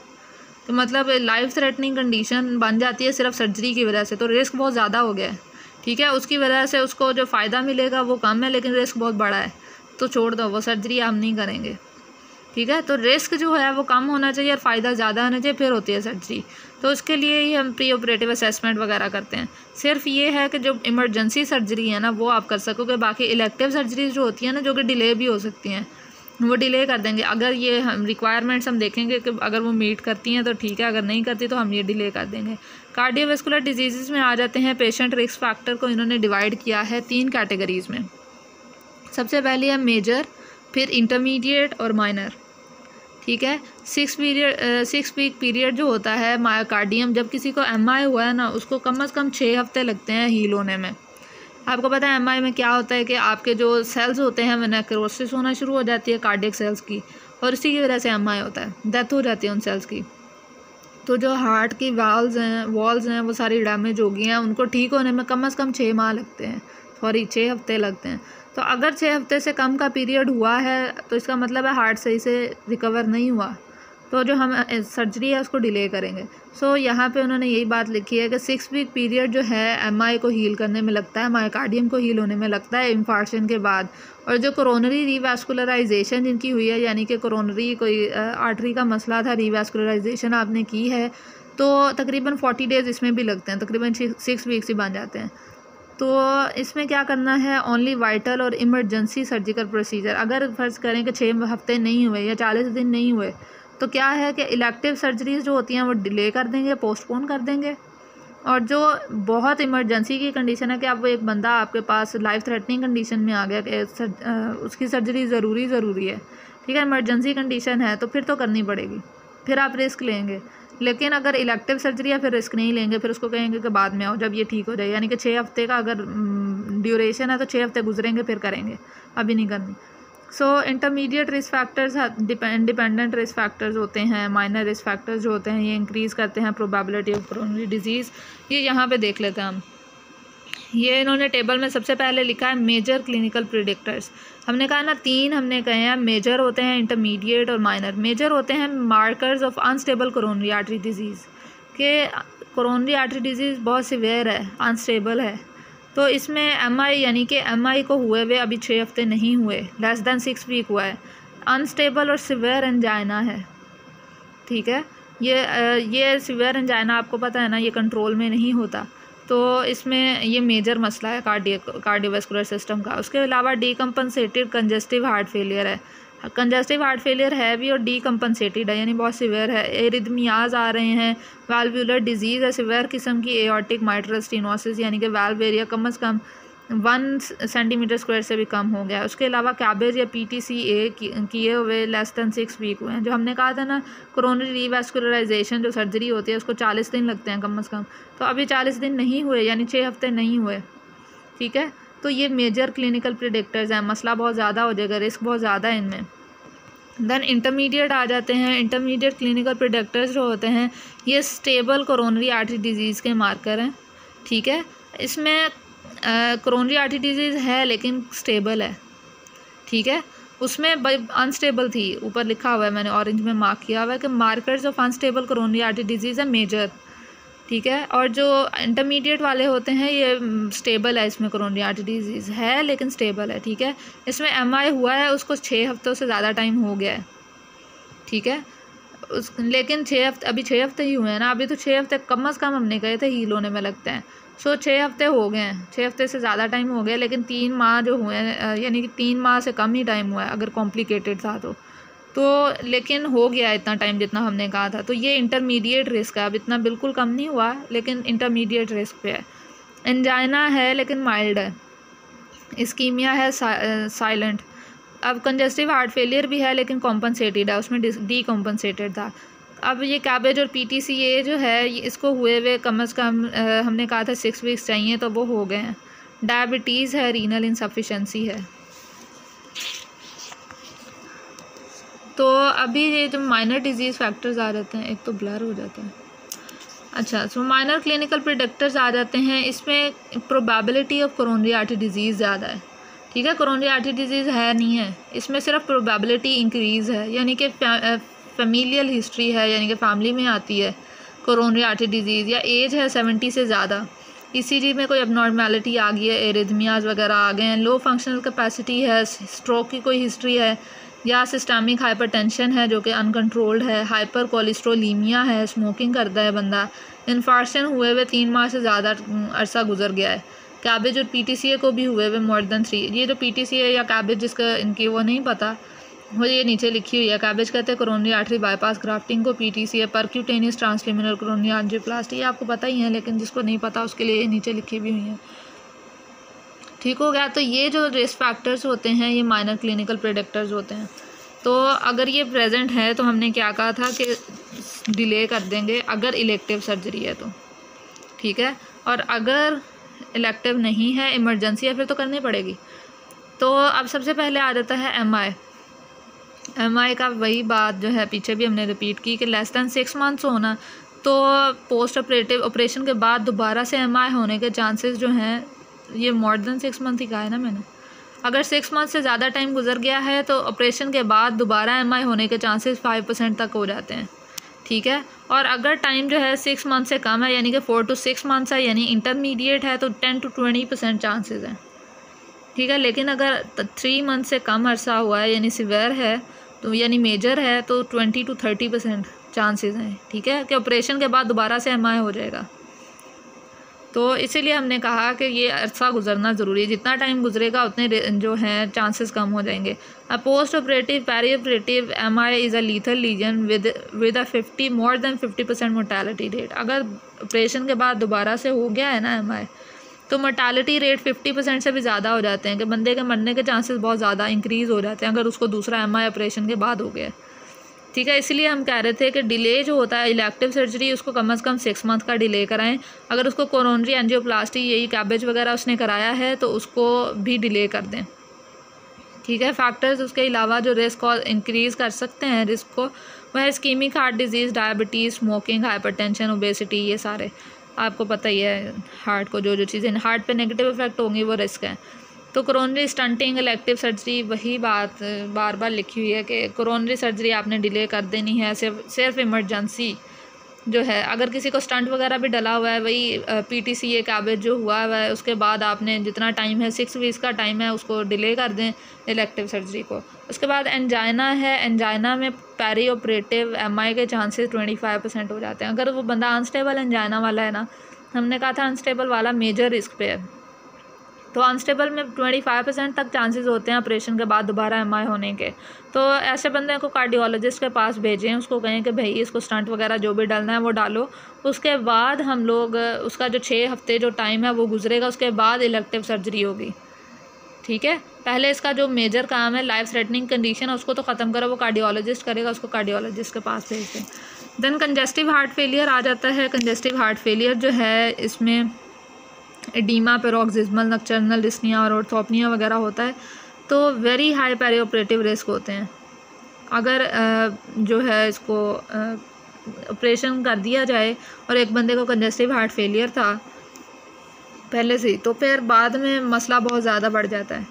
तो मतलब लाइफ थ्रेटनिंग कंडीशन बन जाती है सिर्फ सर्जरी की वजह से, तो रिस्क बहुत ज़्यादा हो गया है, ठीक है। उसकी वजह से उसको जो फ़ायदा मिलेगा वो कम है, लेकिन रिस्क बहुत बड़ा है, तो छोड़ दो, वो सर्जरी हम नहीं करेंगे, ठीक है। तो रिस्क जो है वो कम होना चाहिए और फ़ायदा ज़्यादा होना चाहिए, फिर होती है सर्जरी। तो उसके लिए ही हम प्री ऑपरेटिव असेसमेंट वगैरह करते हैं। सिर्फ ये है कि जो इमरजेंसी सर्जरी है ना वो आप कर सकोगे, बाकी इलेक्टिव सर्जरीज जो होती हैं ना, जो कि डिले भी हो सकती हैं, वो डिले कर देंगे। अगर ये हम रिक्वायरमेंट्स हम देखेंगे कि अगर वो मीट करती हैं तो ठीक है, अगर नहीं करती तो हम ये डिले कर देंगे। कार्डियोवैस्कुलर डिजीज़ में आ जाते हैं। पेशेंट रिस्क फैक्टर को इन्होंने डिवाइड किया है 3 कैटेगरीज़ में। सबसे पहले है मेजर, फिर इंटरमीडिएट और माइनर, ठीक है। 6 वीक पीरियड जो होता है मायोकार्डियम, जब किसी को MI हुआ है ना, उसको कम से कम 6 हफ्ते लगते हैं हील होने में। आपको पता है MI में क्या होता है कि आपके जो सेल्स होते हैं वो नेक्रोसिस होना शुरू हो जाती है कार्डियक सेल्स की, और इसी की वजह से MI होता है, डेथ हो जाती है उन सेल्स की। तो जो हार्ट की वॉल्स हैं वो सारी डैमेज हो गई हैं, उनको ठीक होने में कम से कम 6 माह लगते हैं, 6 हफ्ते लगते हैं। तो अगर 6 हफ्ते से कम का पीरियड हुआ है तो इसका मतलब है हार्ट सही से रिकवर नहीं हुआ, तो जो हम सर्जरी है उसको डिले करेंगे। सो यहाँ पे उन्होंने यही बात लिखी है कि 6 वीक पीरियड जो है MI को हील करने में लगता है, मायोकार्डियम को हील होने में लगता है इंफार्क्शन के बाद। और जो कोरोनरी रीवैस्कुलराइजेशन जिनकी हुई है, यानी कि कोरोनरी कोई आर्टरी का मसला था, रीवैस्कुलराइजेशन आपने की है, तो तकरीबन 40 डेज़ इसमें भी लगते हैं, तकरीबन 6 वीक्स ही बन जाते हैं। तो इसमें क्या करना है, ओनली वाइटल और इमरजेंसी सर्जिकल प्रोसीजर। अगर फ़र्ज़ करें कि 6 हफ्ते नहीं हुए या 40 दिन नहीं हुए, तो क्या है कि इलेक्टिव सर्जरीज़ जो होती हैं वो डिले कर देंगे, पोस्टपोन कर देंगे। और जो बहुत इमरजेंसी की कंडीशन है कि अब एक बंदा आपके पास लाइफ थ्रेटनिंग कंडीशन में आ गया कि उसकी सर्जरी ज़रूरी है, ठीक है, इमरजेंसी कंडीशन है, तो फिर तो करनी पड़ेगी, फिर आप रिस्क लेंगे। लेकिन अगर इलेक्टिव सर्जरी है फिर रिस्क नहीं लेंगे, फिर उसको कहेंगे कि बाद में आओ जब ये ठीक हो जाए, यानी कि 6 हफ्ते का अगर ड्यूरेशन है तो 6 हफ्ते गुजरेंगे फिर करेंगे, अभी नहीं करनी। So intermediate risk factors independent risk factors होते हैं। माइनर रिस्क फैक्टर्स जो होते हैं ये इंक्रीज़ करते हैं प्रोबेबिलिटी ऑफ कोरोनरी डिजीज़। ये यहाँ पे देख लेते हैं हम, ये इन्होंने टेबल में सबसे पहले लिखा है मेजर क्लिनिकल प्रिडिक्टर्स। हमने कहा ना 3 हमने कहे हैं, मेजर होते हैं, इंटरमीडिएट और माइनर। मेजर होते हैं markers of unstable coronary artery disease, के कोरोनरी आर्टरी डिजीज़ बहुत सीवियर है, अनस्टेबल है। तो इसमें MI यानी कि MI को हुए हुए अभी 6 हफ्ते नहीं हुए, लेस दैन 6 वीक हुआ है, अनस्टेबल और सीवियर एंजाइना है, ठीक है। ये सीवियर एंजाइना आपको पता है ना, ये कंट्रोल में नहीं होता, तो इसमें ये मेजर मसला है कार्डियोवैस्कुलर सिस्टम का। उसके अलावा डीकम्पनसेटेड कंजेस्टिव हार्ट फेलियर है, कंजेस्टिव हार्ट फेलियर है भी और डीकम्पनसेटेड है, यानी बहुत सीवियर है। एरिथमियाज आ रहे हैं, वाल्वुलर डिजीज़ है, सीवियर किस्म की एओर्टिक माइट्रल स्टेनोसिस, यानी कि वाल्व एरिया कम से कम 1 सेंटीमीटर स्क्वायर से भी कम हो गया। उसके अलावा कैबेज या PTCA किए हुए लेस दैन 6 वीक हुए हैं। जो हमने कहा था ना कोरोनरी रीवैस्कुलराइजेशन जो सर्जरी होती है उसको 40 दिन लगते हैं कम से कम, तो अभी 40 दिन नहीं हुए, यानी 6 हफ्ते नहीं हुए, ठीक है। तो ये मेजर क्लिनिकल प्रिडिक्टर्स हैं, मसला बहुत ज़्यादा हो जाएगा, रिस्क बहुत ज़्यादा है इनमें। देन इंटरमीडिएट आ जाते हैं। इंटरमीडिएट क्लिनिकल प्रिडिक्टर्स जो होते हैं ये स्टेबल कोरोनरी आर्टरी डिजीज़ के मार्कर हैं, ठीक है। इसमें कोरोनरी आर्टरी डिजीज़ है लेकिन स्टेबल है, ठीक है। उसमें अनस्टेबल थी, ऊपर लिखा हुआ है, मैंने ऑरेंज में मार्क किया हुआ है कि markers of unstable coronary artery disease है मेजर, ठीक है। और जो इंटरमीडिएट वाले होते हैं ये स्टेबल है, इसमें कोरोनरी आर्टरी डिजीज़ है लेकिन स्टेबल है, ठीक है। इसमें MI हुआ है उसको 6 हफ्तों से ज़्यादा टाइम हो गया है, ठीक है। लेकिन 6 हफ्ते, अभी 6 हफ्ते ही हुए हैं ना, अभी तो 6 हफ्ते कम से कम हमने कहे थे हील होने में लगते हैं। 6 हफ्ते हो गए हैं, 6 हफ्ते से ज़्यादा टाइम हो गया, लेकिन 3 माह जो हुए हैं, यानी कि 3 माह से कम ही टाइम हुआ है अगर कॉम्प्लिकेटेड था तो लेकिन हो गया इतना टाइम जितना हमने कहा था। तो ये इंटरमीडिएट रिस्क है, अब इतना बिल्कुल कम नहीं हुआ लेकिन इंटरमीडिएट रिस्क पे है। एंजाइना है लेकिन माइल्ड है, इस्कीमिया है साइलेंट। अब कंजेस्टिव हार्ट फेलियर भी है लेकिन कॉम्पनसेटेड है, उसमें डीकॉम्पनसेटेड था। अब ये कैबेज और PTCA जो है इसको हुए हुए कम से कम हमने कहा था 6 वीक्स चाहिए, तो वो हो गए हैं। डायबिटीज़ है, रीनल इंसफिशेंसी है। तो अभी ये जो माइनर डिजीज़ फैक्टर्स आ जाते हैं, एक तो ब्लर हो जाता है, अच्छा, सो माइनर क्लिनिकल प्रेडिक्टर्स आ जाते हैं। इसमें probability of coronary artery disease ज़्यादा है, ठीक है। कोरोनरी आर्टरी डिजीज़ है नहीं है, इसमें सिर्फ प्रोबेबिलिटी इंक्रीज़ है, यानी कि फैमिलियल हिस्ट्री है, यानी कि फैमिली में आती है कोरोनरी आर्टरी डिजीज़, या एज है 70 से ज़्यादा, ECG में कोई अबनॉर्मेलिटी आ गई है, एरिथमियाज वगैरह आ गए हैं, लो फंक्शनल कैपेसिटी है, स्ट्रोक की कोई हिस्ट्री है, या सिस्टमिक हाइपरटेंशन है जो कि अनकंट्रोल्ड है, हाइपर कोलेस्ट्रोलीमिया है, स्मोकिंग करता है बंदा, इन्फार्क्शन हुए हुए 3 माह से ज़्यादा अरसा गुजर गया है। कैबेज और PTCA को भी हुए हुए मोर देन 3। ये जो PTCA या कैबेज जिसका इनकी वो नहीं पता, वो ये नीचे लिखी हुई है। कैबेज कहते हैं कोरोनरी आर्टरी बाईपास ग्राफ्टिंग को, PTCA percutaneous transluminal coronary angioplasty, ये आपको पता ही है, लेकिन जिसको नहीं पता उसके लिए नीचे लिखी भी हुई है। ठीक हो गया। तो ये जो रिस्क फैक्टर्स होते हैं ये माइनर क्लिनिकल प्रेडिक्टर्स होते हैं। तो अगर ये प्रेजेंट है तो हमने क्या कहा था कि डिले कर देंगे अगर इलेक्टिव सर्जरी है तो, ठीक है। और अगर इलेक्टिव नहीं है, इमरजेंसी है, फिर तो करनी पड़ेगी। तो अब सबसे पहले आ जाता है MI का वही बात जो है पीछे भी हमने रिपीट की कि लेस दैन 6 मंथ्स होना, तो पोस्ट ऑपरेटिव ऑपरेशन के बाद दोबारा से MI होने के चांसेस जो हैं, ये मोर देन 6 मंथ ही कहा है ना मैंने। अगर 6 मंथ से ज़्यादा टाइम गुजर गया है तो ऑपरेशन के बाद दोबारा MI होने के चांसेस 5% तक हो जाते हैं, ठीक है। और अगर टाइम जो है 6 मंथ से कम है, यानी कि 4 to 6 मंथ्स है, यानी इंटरमीडिएट है, तो 10 to 20% चांसेस हैं, ठीक है। लेकिन अगर 3 मंथ से कम अरसा हुआ है, यानी सिवियर है, तो यानी मेजर है, तो 20 to 30% चांसेस हैं, ठीक है, कि ऑपरेशन के बाद दोबारा से MI हो जाएगा। तो इसीलिए हमने कहा कि ये अरसा गुजरना ज़रूरी है, जितना टाइम गुजरेगा उतने जो हैं चांसेस कम हो जाएंगे। Post operative peri operative MI is a lethal lesion with a 50 more than 50% mortality rate. अगर ऑपरेशन के बाद दोबारा से हो गया है ना MI, तो मोर्टेलिटी रेट 50% से भी ज़्यादा हो जाते हैं, कि बंदे के मरने के चांसेस बहुत ज़्यादा इंक्रीज़ हो जाते हैं अगर उसको दूसरा MI ऑपरेशन के बाद हो गया, ठीक है। इसलिए हम कह रहे थे कि डिले जो होता है इलेक्टिव सर्जरी, उसको कम से कम 6 मंथ का डिले कराएं। अगर उसको कोरोनरी एंजियोप्लास्टी यही कैबेज वगैरह उसने कराया है तो उसको भी डिले कर दें, ठीक है। फैक्टर्स उसके अलावा जो रिस्क और इंक्रीज़ कर सकते हैं रिस्क को, वह ischaemic heart disease, diabetes, smoking, hypertension, obesity, ये सारे आपको पता ही है। हार्ट को जो चीज़ें हार्ट पे नेगेटिव इफेक्ट होंगी वो रिस्क है। तो कोरोनरी स्टंटिंग, इलेक्टिव सर्जरी, वही बात बार बार लिखी हुई है कि कोरोनरी सर्जरी आपने डिले कर देनी है, सिर्फ इमरजेंसी जो है। अगर किसी को स्टंट वगैरह भी डला हुआ है, वही PTCA कैबेज जो हुआ है, उसके बाद आपने जितना टाइम है 6 वीक्स का टाइम है, उसको डिले कर दें इलेक्टिव सर्जरी को। उसके बाद एंजाइना है, एंजाइना में पेरी ऑपरेटिव MI के चांसेस 25% हो जाते हैं। अगर वो बंदा अनस्टेबल एंजाइना वाला है ना, हमने कहा था अनस्टेबल वाला मेजर रिस्क पे है, तो अनस्टेबल में 25% तक चांसेस होते हैं ऑपरेशन के बाद दोबारा MI होने के। तो ऐसे बंदे को कार्डियोलॉजिस्ट के पास भेजें, उसको कहें कि भाई इसको स्टंट वगैरह जो भी डालना है वो डालो। उसके बाद हम लोग उसका जो 6 हफ्ते जो टाइम है वो गुजरेगा, उसके बाद इलेक्टिव सर्जरी होगी, ठीक है। पहले इसका जो मेजर काम है लाइफ थ्रेटनिंग कंडीशन है उसको तो ख़त्म करो, वो कार्डियोलॉजिस्ट करेगा, उसको कार्डियोलॉजिस्ट के पास भेज दें। देन कंजेस्टिव हार्ट फेलियर आ जाता है। कंजेस्टिव हार्ट फेलियर जो है इसमें एडीमा, पेरोक्सिस्मल, नक्टर्नल डिस्निया और ऑर्थोपनिया वगैरह होता है, तो very high peri operative risk होते हैं। अगर जो है इसको ऑपरेशन कर दिया जाए और एक बंदे को कंजेस्टिव हार्ट फेलियर था पहले से ही, तो फिर बाद में मसला बहुत ज़्यादा बढ़ जाता है,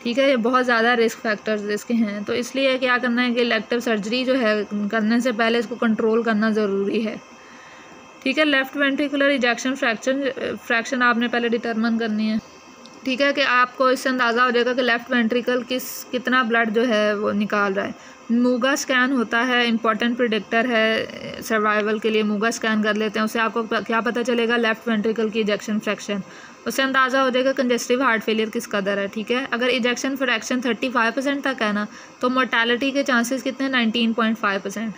ठीक है। ये बहुत ज़्यादा रिस्क फैक्टर्स इसके हैं। तो इसलिए क्या करना है कि इलेक्टिव सर्जरी जो है करने से पहले इसको कंट्रोल करना ज़रूरी है, ठीक है। लेफ़्ट वेंट्रिकुलर इजेक्शन फ्रैक्शन आपने पहले डिटरमिन करनी है। ठीक है, कि आपको इससे अंदाज़ा हो जाएगा कि लेफ़्ट वेंट्रिकल कितना ब्लड जो है वो निकाल रहा है। मूगा स्कैन होता है, इंपॉर्टेंट प्रिडिक्टर है सर्वाइवल के लिए। मूगा स्कैन कर लेते हैं, उससे आपको क्या पता चलेगा, लेफ़्ट वेंट्रिकल की इजेक्शन फ्रैक्शन। उससे अंदाज़ा हो जाएगा कंजेस्टिव हार्ट फेलियर किस कदर है। ठीक है, अगर इजेक्शन फ्रैक्शन 35% तक है ना, तो मोर्टेलिटी के चांसेस कितने, 19.5%।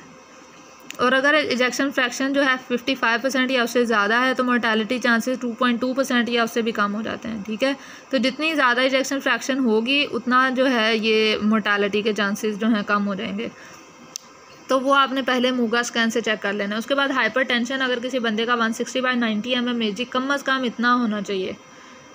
और अगर इजेक्शन फ्रैक्शन जो है 55% या उससे ज़्यादा है, तो मोर्टेलिटी चांसेस 2.2% या उससे भी कम हो जाते हैं। ठीक है, तो जितनी ज़्यादा इजेक्शन फ्रैक्शन होगी उतना जो है ये मोर्टेलिटी के चांसेस जो हैं कम हो जाएंगे। तो वो आपने पहले मूगा स्कैन से चेक कर लेना है। उसके बाद हाइपरटेंशन, अगर किसी बंदे का 160/90 mmHg कम अज़ कम इतना होना चाहिए।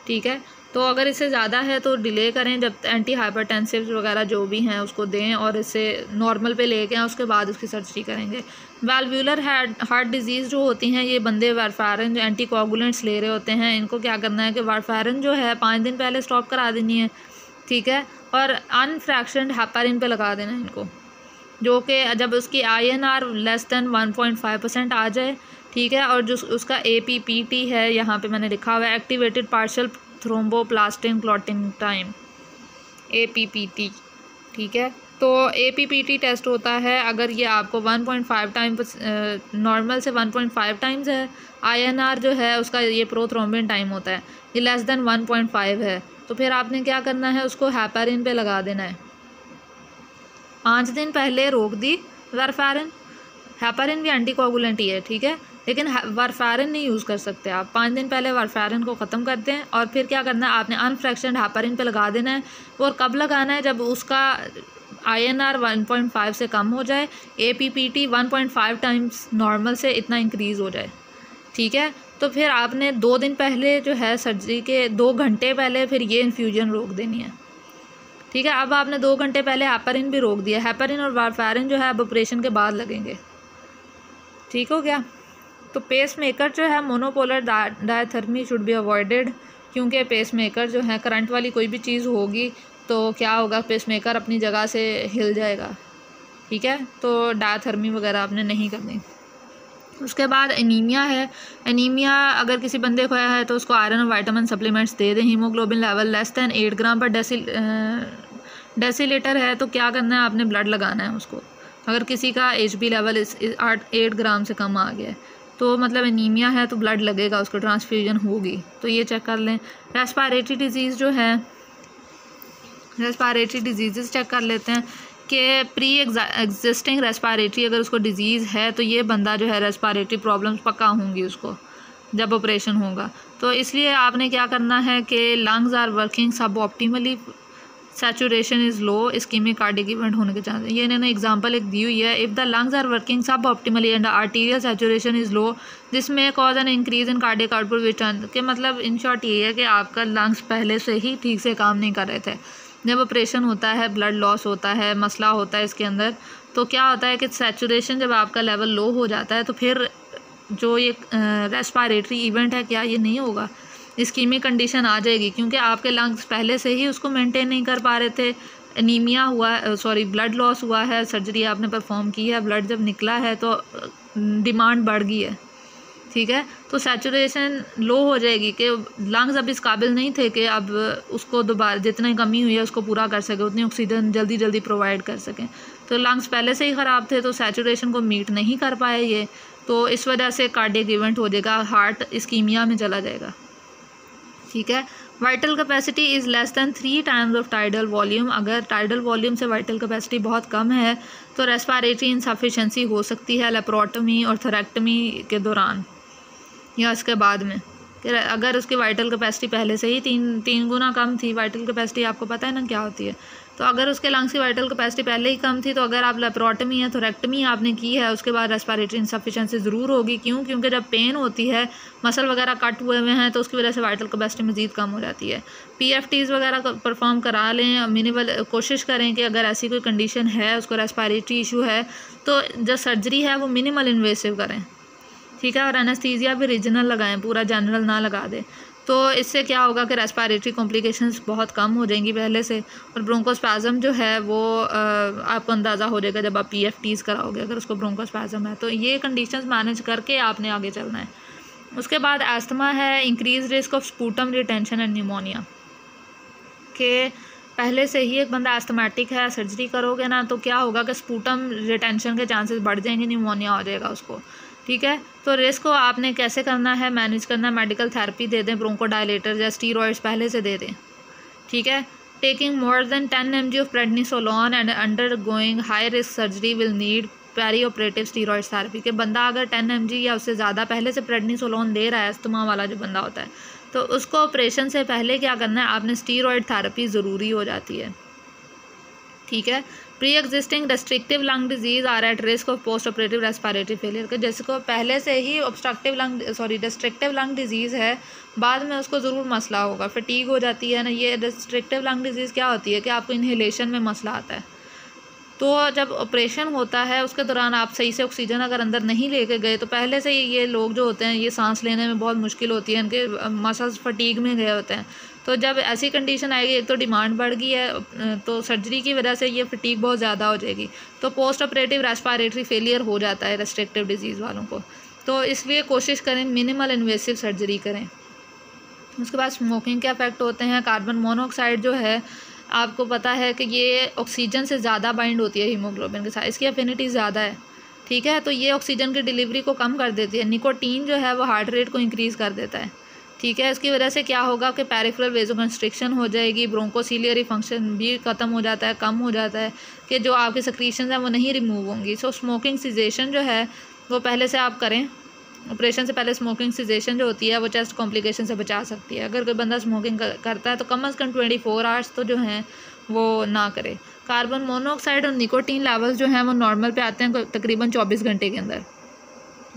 ठीक है, तो अगर इससे ज़्यादा है तो डिले करें, जब एंटी हाइपरटेंसिव वगैरह जो भी हैं उसको दें और इससे नॉर्मल पे लेके आएँ, उसके बाद उसकी सर्जरी करेंगे। वाल्वुलर हार्ट डिजीज़ जो होती हैं, ये बंदे वारफारिन जो एंटी कोगुलेंट्स ले रहे होते हैं, इनको क्या करना है कि वारफारिन जो है 5 दिन पहले स्टॉप करा देनी है। ठीक है, और अनफ्रैक्शनड हेपारिन पे लगा देना है इनको, जो कि जब उसकी INR लेस दैन 1.5% आ जाए। ठीक है, और जो उसका APPT है, यहाँ पे मैंने लिखा हुआ है activated partial thromboplastic clotting time, APPT। ठीक है, तो APPT टेस्ट होता है अगर ये आपको 1.5 टाइम्स नॉर्मल से 1.5 टाइम्स है, INR जो है उसका ये प्रोथ्रोम्बिन टाइम होता है, ये लेस दैन 1.5 है, तो फिर आपने क्या करना है, उसको हेपारिन पे लगा देना है। 5 दिन पहले रोक दी वारफारिन, हेपारिन भी एंटीकोगुलेंट ही है। ठीक है, लेकिन वारफारिन नहीं यूज़ कर सकते आप। 5 दिन पहले वारफारिन को ख़त्म कर दें और फिर क्या करना है, आपने अनफ्रैक्शनड हेपारिन पे लगा देना है। और कब लगाना है, जब उसका INR 1.5 से कम हो जाए, APPT 1.5 टाइम्स नॉर्मल से इतना इंक्रीज़ हो जाए। ठीक है, तो फिर आपने 2 दिन पहले जो है सर्जरी के 2 घंटे पहले फिर ये इन्फ्यूजन रोक देनी है। ठीक है, अब आपने 2 घंटे पहले हेपारिन भी रोक दिया। हेपारिन और वारफारिन जो है अब ऑपरेशन के बाद लगेंगे। ठीक हो गया। तो पेस मेकर जो है monopolar diathermy should be avoided, क्योंकि पेस मेकर जो है करंट वाली कोई भी चीज़ होगी तो क्या होगा, पेस मेकर अपनी जगह से हिल जाएगा। ठीक है, तो डायथर्मी वगैरह आपने नहीं करनी। उसके बाद एनीमिया है। एनीमिया अगर किसी बंदे को है तो उसको आयरन और वाइटामिन सप्लीमेंट्स दे दें। हीमोग्लोबिन लेवल लेस दैन 8 ग्राम पर डेसीलीटर है तो क्या करना है, आपने ब्लड लगाना है उसको। अगर किसी का HB लेवल 8 ग्राम से कम आ गया है तो मतलब एनीमिया है तो ब्लड लगेगा, उसको ट्रांसफ्यूजन होगी, तो ये चेक कर लें। रेस्पिरेटरी डिजीज़ जो है, रेस्पिरेटरी डिजीज़ चेक कर लेते हैं कि प्री एग्जिस्टिंग रेस्पिरेटरी अगर उसको डिजीज़ है तो ये बंदा जो है रेस्पिरेटरी प्रॉब्लम्स पक्का होंगी उसको जब ऑपरेशन होगा। तो इसलिए आपने क्या करना है कि लंग्स आर वर्किंग सब optimally, saturation is low, ischaemic cardiac event होने के चांस। ये इन्होंने एग्जांपल एक दी हुई है, if the lungs are working suboptimally and arterial saturation is low this में cause an increase in cardiac output return. के मतलब इन शॉर्ट ये है कि आपका लंग्स पहले से ही ठीक से काम नहीं कर रहे थे। जब ऑपरेशन होता है, ब्लड लॉस होता है, मसला होता है इसके अंदर, तो क्या होता है कि सैचुरेशन जब आपका लेवल लो हो जाता है तो फिर जो ये रेस्पिरेटरी इवेंट है क्या ये नहीं होगा, इस्कीमिक कंडीशन आ जाएगी, क्योंकि आपके लंग्स पहले से ही उसको मेंटेन नहीं कर पा रहे थे। एनीमिया हुआ, ब्लड लॉस हुआ है, सर्जरी आपने परफॉर्म की है, ब्लड जब निकला है तो डिमांड बढ़ गई है। ठीक है, तो सैचुरेशन लो हो जाएगी कि लंग्स अब इस काबिल नहीं थे कि अब उसको दोबारा जितनी कमी हुई है उसको पूरा कर सके, उतनी ऑक्सीजन जल्दी जल्दी प्रोवाइड कर सकें। तो लंग्स पहले से ही ख़राब थे तो सैचुरेशन को मीट नहीं कर पाए ये, तो इस वजह से कार्डियक इवेंट हो जाएगा, हार्ट इस्कीमिया में चला जाएगा। ठीक है, vital capacity is less than 3 times of tidal volume. अगर टाइडल वॉल्यूम से वाइटल कैपेसिटी बहुत कम है तो रेस्पिरेटरी इनसफिशेंसी हो सकती है लेप्रोटमी और थोरेक्टमी के दौरान या इसके बाद में। अगर उसकी वाइटल कैपेसिटी पहले से ही तीन गुना कम थी, वाइटल कैपेसिटी आपको पता है ना क्या होती है, तो अगर उसके लंग्स की वाइटल कैपेसिटी पहले ही कम थी तो अगर आप लेप्रोटमी या थोरेक्टमी आपने की है उसके बाद रेस्पिरेटरी इनसफिशेंसी ज़रूर होगी। क्यों? क्योंकि जब पेन होती है, मसल वगैरह कट हुए हुए हैं तो उसकी वजह से वाइटल कैपेसिटी मज़ीद कम हो जाती है। PFTs वगैरह परफॉर्म करा लें, मिनिमल कोशिश करें कि अगर ऐसी कोई कंडीशन है, उसको रेस्पिरेटरी इशू है, तो जो सर्जरी है वो मिनिमल इन्वेसिव करें। ठीक है, और एनेस्थीसिया भी रीजनल लगाएं, पूरा जनरल ना लगा दें। तो इससे क्या होगा कि रेस्पिरेटरी कॉम्प्लिकेशंस बहुत कम हो जाएंगी पहले से, और ब्रोंकोस्पैज़म जो है वो आपको अंदाज़ा हो जाएगा जब आप PFTs कराओगे अगर उसको ब्रोंकोस्पैज़म है। तो ये कंडीशंस मैनेज करके आपने आगे चलना है। उसके बाद एस्थमा है, increase risk of sputum retention and pneumonia, के पहले से ही एक बंदा एस्थमेटिक है, सर्जरी करोगे ना तो क्या होगा कि स्पूटम रिटेंशन के चांसेस बढ़ जाएंगे, न्यूमोनिया हो जाएगा उसको। ठीक है, तो रिस्क को आपने कैसे करना है, मैनेज करना है, मेडिकल थेरेपी दे दें, ब्रोंकोडायलेटर या स्टीरॉइड्स पहले से दे दें। ठीक है, taking more than 10 mg of prednisolone and undergoing high risk surgery will need peri operative steroid therapy, के बंदा अगर 10 mg या उससे ज़्यादा पहले से प्रेडनिसोलोन दे रहा है, अस्थमा वाला जो बंदा होता है, तो उसको ऑपरेशन से पहले क्या करना है, आपने स्टीरॉइड थेरेपी ज़रूरी हो जाती है। ठीक है, pre existing restrictive lung disease are at risk of post operative respiratory failure, के जैसे को पहले से ही रेस्ट्रिक्टिव लंग डिजीज़ है, बाद में उसको ज़रूर मसला होगा, फटीग हो जाती है ना। ये रेस्ट्रिक्टिव लंग डिजीज़ क्या होती है कि आपको इन्हेलेशन में मसला आता है, तो जब ऑपरेशन होता है उसके दौरान आप सही से ऑक्सीजन अगर अंदर नहीं लेके गए तो पहले से ये लोग जो होते हैं ये सांस लेने में बहुत मुश्किल होती है, इनके मसल्स फटीग में गए होते हैं। तो जब ऐसी कंडीशन आएगी, एक तो डिमांड बढ़ गई है तो सर्जरी की वजह से ये फटीग बहुत ज़्यादा हो जाएगी, तो पोस्ट ऑपरेटिव रेस्पिरेटरी फेलियर हो जाता है रेस्ट्रिक्टिव डिजीज़ वालों को। तो इसलिए कोशिश करें मिनिमल इन्वेसिव सर्जरी करें। उसके बाद स्मोकिंग के इफेक्ट होते हैं। कार्बन मोनोऑक्साइड जो है आपको पता है कि ये ऑक्सीजन से ज़्यादा बाइंड होती है हीमोग्लोबिन के साथ, इसकी एफिनिटी ज़्यादा है। ठीक है, तो ये ऑक्सीजन की डिलीवरी को कम कर देती है। निकोटीन जो है वो हार्ट रेट को इंक्रीज़ कर देता है। ठीक है, इसकी वजह से क्या होगा कि पेरिफेरल वेज़ोकंस्ट्रिक्शन हो जाएगी, ब्रोंकोसीलियरी फंक्शन भी ख़त्म हो जाता है, कम हो जाता है, कि जो आपके सेक्रीशंस हैं वो नहीं रिमूव होंगी। सो स्मोकिंग सिजेशन जो है वो पहले से आप करें, ऑपरेशन से पहले स्मोकिंग सिजेशन जो होती है वो चेस्ट कॉम्प्लिकेशन से बचा सकती है। अगर कोई बंदा स्मोकिंग करता है तो कम अज़ कम 24 आवर्स तो जो हैं वो ना करे। कार्बन मोनोऑक्साइड और निकोटीन लेवल्स जो हैं वो नॉर्मल पे आते हैं तकरीबन 24 घंटे के अंदर।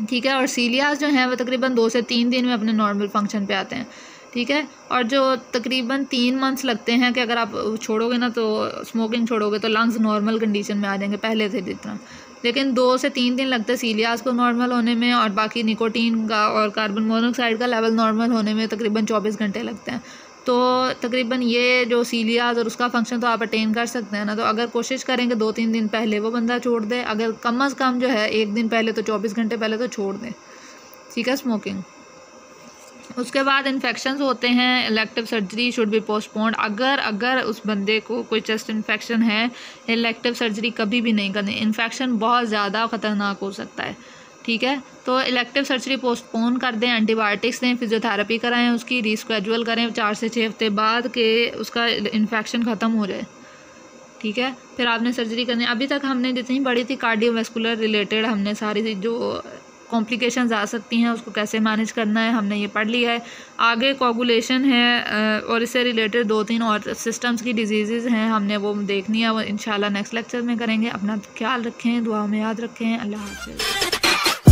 ठीक है, और सीलियास जो हैं वो तकरीबन 2 से 3 दिन में अपने नॉर्मल फंक्शन पे आते हैं। ठीक है, और जो तकरीबन 3 मंथ्स लगते हैं कि अगर आप छोड़ोगे ना तो स्मोकिंग छोड़ोगे तो लंग्स नॉर्मल कंडीशन में आ जाएंगे पहले से जितना, लेकिन 2 से 3 दिन लगते हैं सीलियास को नॉर्मल होने में, और बाकी निकोटीन का और कार्बन मोनोऑक्साइड का लेवल नॉर्मल होने में तकरीबन 24 घंटे लगते हैं। तो तकरीबन ये जो सीलियास और उसका फंक्शन तो आप अटेन कर सकते हैं ना। तो अगर कोशिश करेंगे 2-3 दिन पहले वो बंदा छोड़ दे, अगर कम अज़ कम जो है 1 दिन पहले तो 24 घंटे पहले तो छोड़ दें। ठीक है, स्मोकिंग। उसके बाद इन्फेक्शंस होते हैं, elective surgery should be postponed. अगर उस बंदे को कोई चेस्ट इन्फेक्शन है, इलेक्टिव सर्जरी कभी भी नहीं करनी, इन्फेक्शन बहुत ज़्यादा ख़तरनाक हो सकता है। ठीक है, तो इलेक्टिव सर्जरी पोस्टपोन कर दें, एंटीबायोटिक्स दें, फिजियोथेरेपी कराएं, उसकी रीस्केड्यूल करें 4 से 6 हफ्ते बाद के उसका इन्फेक्शन ख़त्म हो जाए। ठीक है, फिर आपने सर्जरी करनी। अभी तक हमने जितनी बड़ी थी कार्डियोवैस्कुलर रिलेटेड, हमने सारी जो कॉम्प्लिकेशंस आ सकती हैं उसको कैसे मैनेज करना है हमने ये पढ़ लिया है। आगे कोगुलेशन है और इससे रिलेटेड 2-3 और सिस्टम्स की डिजीज़ हैं, हमने वो देखनी है, वो इंशाल्लाह नेक्स्ट लेक्चर में करेंगे। अपना ख्याल रखें, दुआ में याद रखें। अल्लाह हाफ़िज़।